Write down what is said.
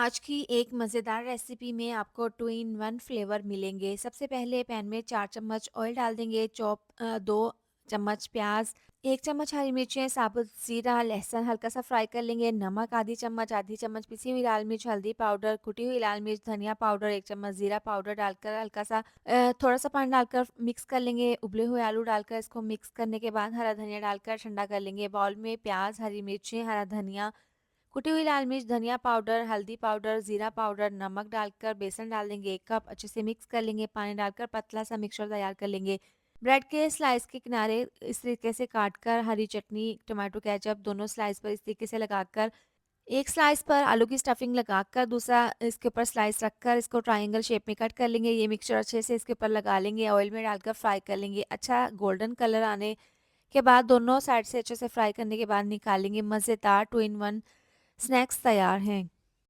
आज की एक मज़ेदार रेसिपी में आपको 2 इन 1 फ्लेवर मिलेंगे। सबसे पहले पैन में 4 चम्मच ऑयल डाल देंगे, 2 चम्मच प्याज़, 1 चम्मच हरी मिर्चें, साबुत ज़ीरा, लहसुन हल्का सा फ्राई कर लेंगे, नमक आधी चम्मच पिसी हुई लाल मिर्च, हल्दी पाउडर, कुटी हुई लाल मिर्च, धनिया पाउडर, 1 चम्मच ज़ीरा पाउडर डालकर हल्का सा थोड़ा-सा पानी डालकर मिक्स कर लेंगे। उबले हुए आलू डालकर इसको मिक्स करने के बाद हरा धनिया डालकर ठंडा कर लेंगे। बाउल में प्याज़, हरी मिर्चें, हरा धनिया, कुटी हुई लाल मिर्च, धनिया पाउडर, हल्दी पाउडर, जीरा पाउडर, नमक डालकर बेसन डाल देंगे 1 कप, अच्छे से मिक्स कर लेंगे। पानी डालकर पतला सा मिक्सचर तैयार कर लेंगे। ब्रेड के स्लाइस के किनारे इस तरीके से काटकर हरी चटनी, टोमेटो केचप दोनों स्लाइस पर इस तरीके से लगाकर एक स्लाइस पर आलू की स्टफिंग लगाकर दूसरा इसके ऊपर स्लाइस रखकर इसको ट्रायंगल शेप में कट कर लेंगे। ये मिक्सचर अच्छे से इसके ऊपर लगा लेंगे, ऑयल में डालकर फ्राई कर लेंगे। अच्छा गोल्डन कलर आने के बाद दोनों साइड से अच्छे से फ्राई करने के बाद निकालेंगे। मज़ेदार 2 इन 1 स्नैक्स तैयार हैं।